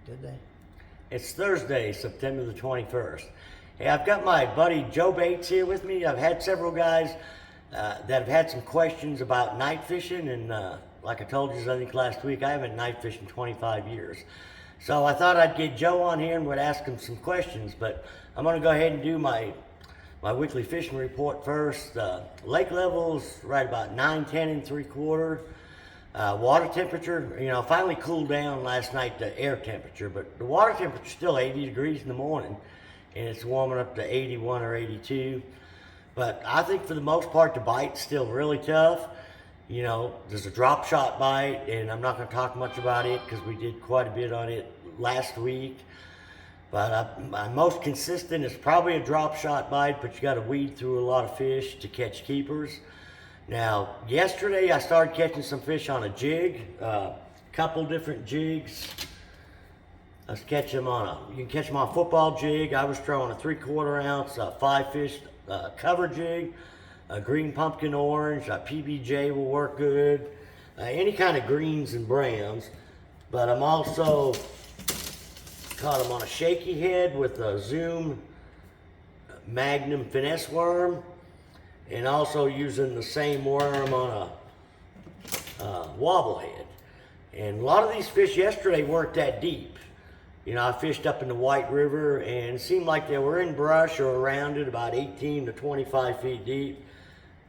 Did they? It's Thursday, September the 21st. Hey, I've got my buddy Joe Bates here with me. I've had several guys that have had some questions about night fishing, and like I told you, I think last week, I haven't night fished in 25 years. So I thought I'd get Joe on here and would ask him some questions, but I'm going to go ahead and do my weekly fishing report first. Lake levels right about 9, 10 3/4. Water temperature, finally cooled down last night, the air temperature, but the water temperature is still 80 degrees in the morning, and it's warming up to 81 or 82. But I think for the most part, the bite's still really tough. There's a drop shot bite, and I'm not going to talk much about it because we did quite a bit on it last week. But my most consistent is probably a drop shot bite, but you got to weed through a lot of fish to catch keepers. Now, yesterday I started catching some fish on a jig, couple different jigs. You can catch them on a football jig. I was throwing a 3/4 ounce 5-fish cover jig, a green pumpkin orange, a PBJ will work good, any kind of greens and browns. But I'm also caught them on a shaky head with a Zoom Magnum finesse worm, and also using the same worm on a wobble head. And a lot of these fish yesterday weren't that deep. I fished up in the White River, and it seemed like they were in brush or around it, about 18 to 25 feet deep.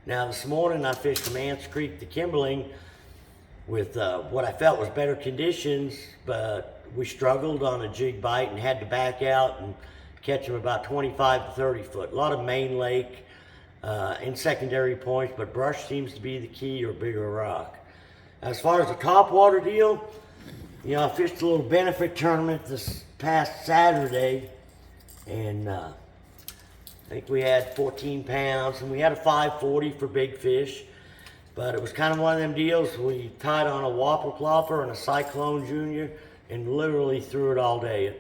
Now this morning I fished from Ants Creek to Kimberling with what I felt was better conditions, but we struggled on a jig bite and had to back out and catch them about 25 to 30 foot. A lot of main lake and secondary points, but brush seems to be the key, or bigger rock. As far as the top water deal, I fished a little benefit tournament this past Saturday, and I think we had 14 pounds, and we had a 540 for big fish. But it was kind of one of them deals. We tied on a Whopper Plopper and a Cyclone Junior and literally threw it all day.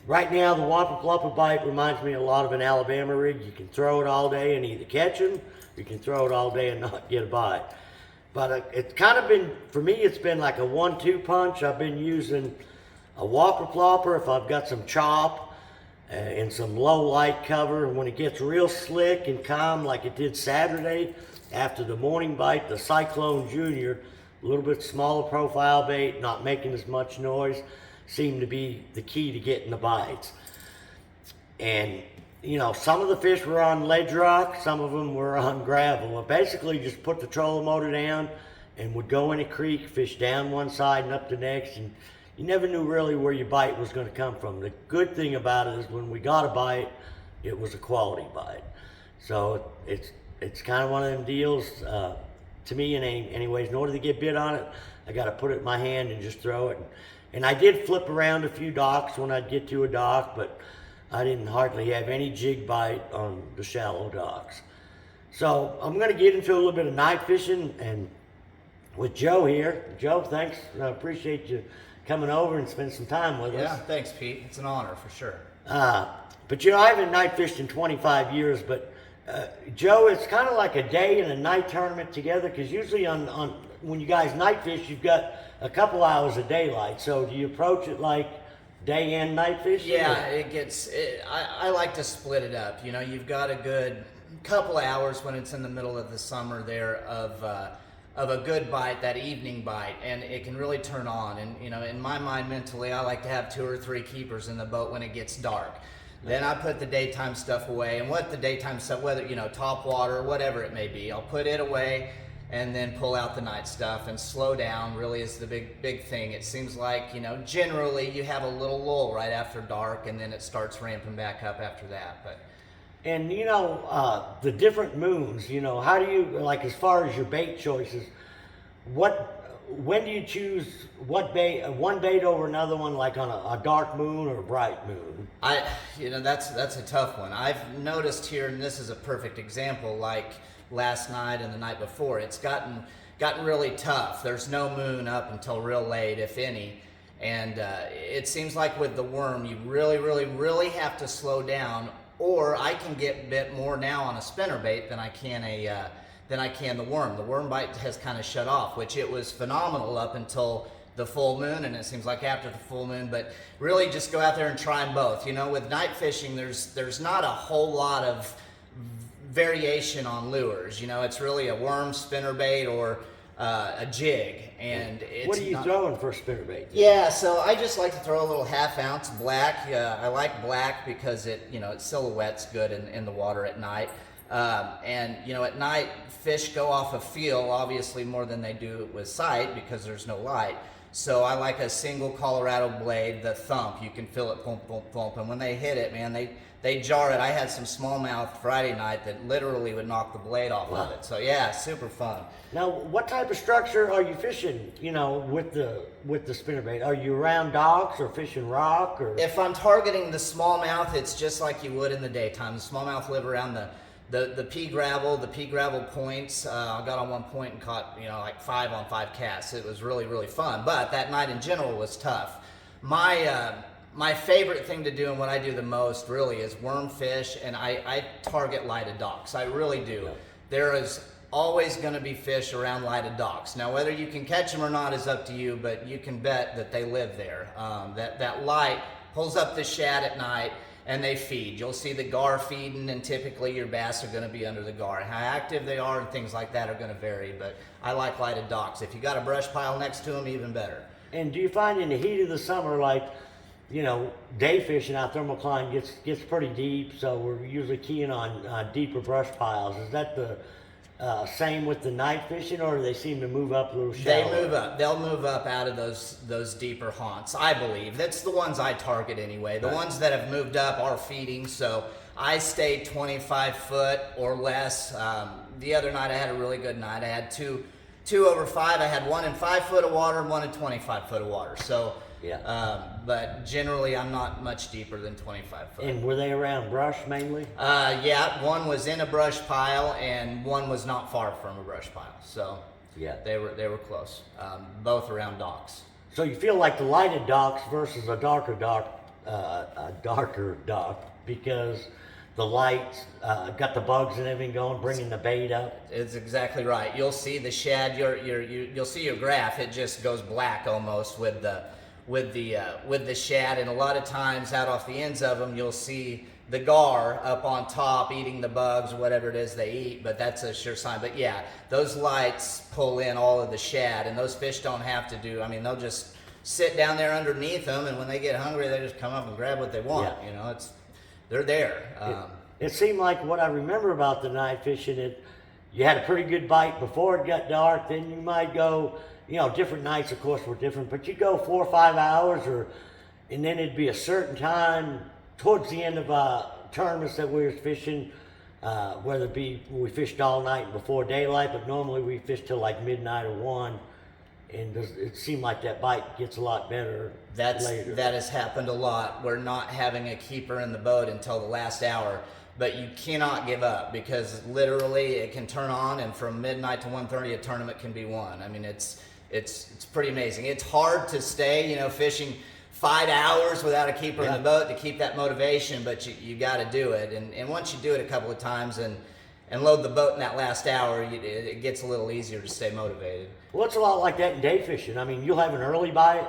Right now, the Whopper Plopper bite reminds me a lot of an Alabama rig. You can throw it all day and either catch them, or you can throw it all day and not get a bite. But it's kind of been, for me, it's been like a 1-2 punch. I've been using a Whopper Plopper if I've got some chop and some low light cover. When it gets real slick and calm like it did Saturday after the morning bite, the Cyclone Junior, a little bit smaller profile bait, not making as much noise, seemed to be the key to getting the bites. And some of the fish were on ledge rock, some of them were on gravel. I basically just put the trolling motor down and would go in a creek, fish down one side and up the next, and you never knew really where your bite was going to come from. The good thing about it is when we got a bite, it was a quality bite. So it's kind of one of them deals, to me anyways. In order to get bit on it, I got to put it in my hand and just throw it. And I did flip around a few docks when I'd get to a dock, but I didn't hardly have any jig bite on the shallow docks. So I'm going to get into a little bit of night fishing and with Joe here. Joe, thanks. I appreciate you coming over and spending some time with us. Yeah, thanks, Pete. It's an honor for sure. But I haven't night fished in 25 years, but Joe, it's kind of like a day and a night tournament together, because usually on when you guys night fish, you've got a couple hours of daylight. So do you approach it like day and night fishing? Yeah, I like to split it up. You've got a good couple hours when it's in the middle of the summer there of a good bite, that evening bite, and it can really turn on. And in my mind, mentally, I like to have 2 or 3 keepers in the boat when it gets dark. Then I put the daytime stuff away, and what the daytime stuff, whether top water, whatever it may be, I'll put it away and then pull out the night stuff and slow down. Really is the big thing. It seems like generally you have a little lull right after dark, and then it starts ramping back up after that. But and the different moons, how do you, like, as far as your bait choices, when do you choose what bait, one bait over another one, like on a dark moon or a bright moon? That's a tough one. I've noticed here, and this is a perfect example, like last night and the night before, it's gotten really tough. There's no moon up until real late, if any. And it seems like with the worm, you really, really, really have to slow down, or I can get bit more now on a spinnerbait than I can the worm. The worm bite has kind of shut off, which it was phenomenal up until the full moon, and it seems like after the full moon. But really, just go out there and try them both. You know, with night fishing, there's not a whole lot of variation on lures. You know, it's really a worm, spinnerbait, or a jig, and it's What are you throwing for spinnerbait? Yeah, so I just like to throw a little 1/2 ounce black. I like black because it silhouette's good in the water at night. And at night, fish go off of feel obviously more than they do with sight because there's no light. So I like a single Colorado blade, the thump. You can feel it thump, thump, thump, and when they hit it, man, they jar it. I had some smallmouth Friday night that literally would knock the blade off of it. So yeah, super fun. Now, what type of structure are you fishing? With the spinnerbait, are you around docks or fishing rock or? If I'm targeting the smallmouth, it's just like you would in the daytime. The smallmouth live around the pea gravel, points. I got on one point and caught like 5 on 5 casts. It was really, really fun. But that night in general was tough. My favorite thing to do and what I do the most really is worm fish, and I target lighted docks. I really do. Yeah. There is always going to be fish around lighted docks. Now, whether you can catch them or not is up to you, but you can bet that they live there. That light pulls up the shad at night, and they feed. You'll see the gar feeding, and typically your bass are going to be under the gar. How active they are and things like that are going to vary, but I like lighted docks. If you got a brush pile next to them, even better. And do you find in the heat of the summer, like, day fishing out thermocline gets pretty deep, so we're usually keying on deeper brush piles. Is that the same with the night fishing, or do they seem to move up a little shallower? They move up. They'll move up out of those deeper haunts, I believe. That's the ones I target anyway. The ones that have moved up are feeding, so I stay 25 foot or less. The other night I had a really good night. I had two over 5. I had one in 5 foot of water and one in 25 foot of water. So, yeah. but generally I'm not much deeper than 25 foot. And were they around brush mainly? Yeah, one was in a brush pile and one was not far from a brush pile. So Yeah. they were close. Both around docks. So you feel like the lighted docks versus a darker dock because the lights got the bugs and everything going, bringing the bait up. It's exactly right. You'll see the shad. You'll see your graph. It just goes black almost with the shad, and a lot of times out off the ends of them, you'll see the gar up on top eating the bugs or whatever it is they eat. But that's a sure sign. But yeah, those lights pull in all of the shad, and those fish don't have to do. I mean, they'll just sit down there underneath them, and when they get hungry, they just come up and grab what they want. Yeah. They're there. It seemed like what I remember about the night fishing, you had a pretty good bite before it got dark. Then you might go, different nights, of course, were different, but you'd go 4 or 5 hours, and then it'd be a certain time towards the end of tournaments that we were fishing, whether it be we fished all night before daylight, but normally we fished till like midnight or 1. And it seemed like that bite gets a lot better later. That has happened a lot. We're not having a keeper in the boat until the last hour, but you cannot give up because literally it can turn on, and from midnight to 1:30 a tournament can be won. I mean, it's pretty amazing. It's hard to stay, fishing 5 hours without a keeper in the boat to keep that motivation, but you got to do it. And once you do it a couple of times and load the boat in that last hour, it gets a little easier to stay motivated. Well, it's a lot like that in day fishing. I mean, you'll have an early bite,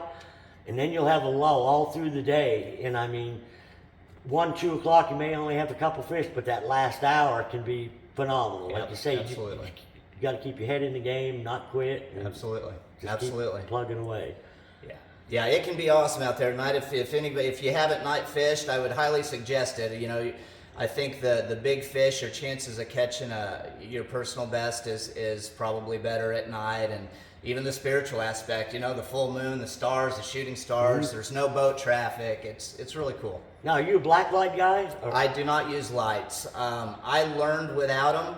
and then you'll have a lull all through the day. And I mean, 1, 2 o'clock, you may only have a couple fish, but that last hour can be phenomenal. Like you say, absolutely. You got to keep your head in the game, not quit. Absolutely. Just Absolutely. keep plugging away. Yeah, it can be awesome out there at night. If you haven't night fished, I would highly suggest it. I think the big fish or chances of catching your personal best is probably better at night, and even the spiritual aspect. The full moon, the stars, the shooting stars. Mm-hmm. There's no boat traffic. It's really cool. Now, are you a black light guy? I do not use lights. I learned without them.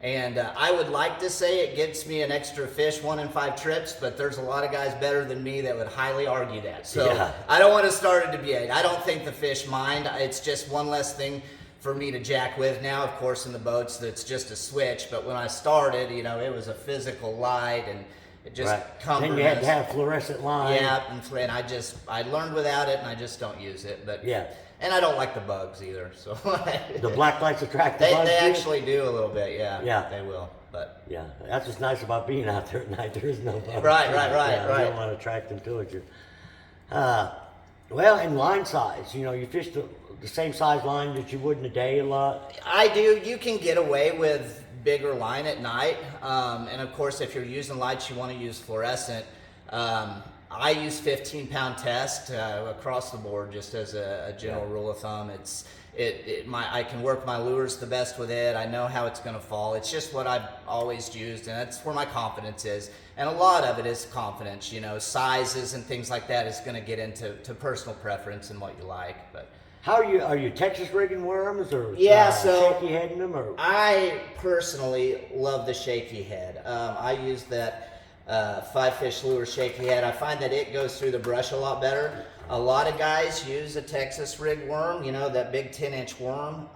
And I would like to say it gets me an extra fish 1 in 5 trips, but there's a lot of guys better than me that would highly argue that. So yeah. I don't want to start a debate. I don't think the fish mind. It's just one less thing for me to jack with. Now, of course, in the boats, that's just a switch. But when I started, it was a physical light, it just Right. cumbers. Then you had to have fluorescent line. Yeah, and I learned without it, and I just don't use it. But Yeah. and I don't like the bugs either. So The black lights attract the they bugs. to you? actually do a little bit. Yeah, Yeah. they will. But Yeah, that's what's nice about being out there at night. There is no bugs. Right, Yeah, You right. don't want to attract them towards you. Well, and line size. You fish the same size line that you would in a day a lot. I do. You can get away with bigger line at night, and of course, if you're using lights, you want to use fluorescent. I use 15-pound test across the board, just as a general rule of thumb. I can work my lures the best with it. I know how it's going to fall. It's just what I've always used, and that's where my confidence is. And a lot of it is confidence. Sizes and things like that is going to get into personal preference and what you like, but. How are you Texas rigging worms or shaky heading them or? I personally love the shaky head. I use that 5-fish lure shaky head. I find that it goes through the brush a lot better. A lot of guys use a Texas rig worm, that big 10-inch worm.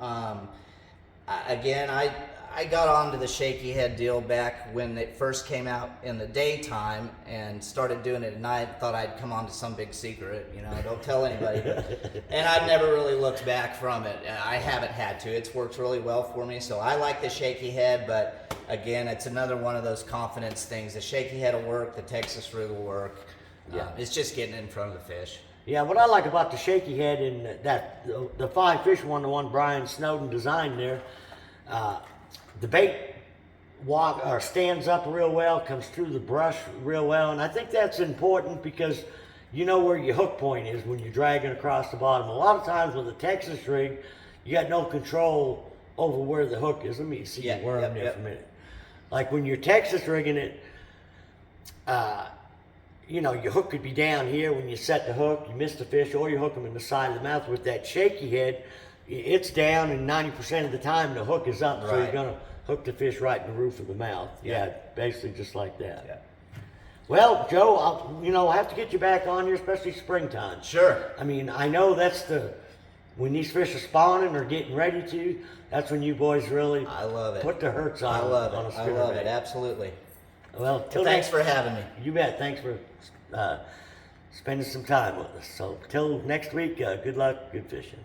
I got onto the shaky head deal back when it first came out in the daytime and started doing it at night. Thought I'd come onto some big secret, don't tell anybody. And I've never really looked back from it. I haven't had to. It's worked really well for me. So I like the shaky head, but again, it's another one of those confidence things. The shaky head will work, the Texas rig will work. Yeah. It's just getting in front of the fish. Yeah, what I like about the shaky head and the 5-fish one, the one Brian Snowden designed there, the bait stands up real well, comes through the brush real well, and I think that's important because you know where your hook point is when you're dragging across the bottom. A lot of times with a Texas rig, you got no control over where the hook is. Let me see the worm there for a minute. Like when you're Texas rigging it, your hook could be down here when you set the hook, you miss the fish, or you hook them in the side of the mouth. With that shaky head, it's down, and 90% of the time the hook is up, so you're going to hook the fish right in the roof of the mouth. Yeah, basically just like that. Yeah. Well, Joe, I'll have to get you back on here, especially springtime. Sure. I mean, I know that's when these fish are spawning or getting ready to, that's when you boys really I love it. put the hurts on. I love on a it. I spinnerbait. love it. Absolutely. Well, Thanks for having me. You bet. Thanks for spending some time with us. So till next week, good luck, good fishing.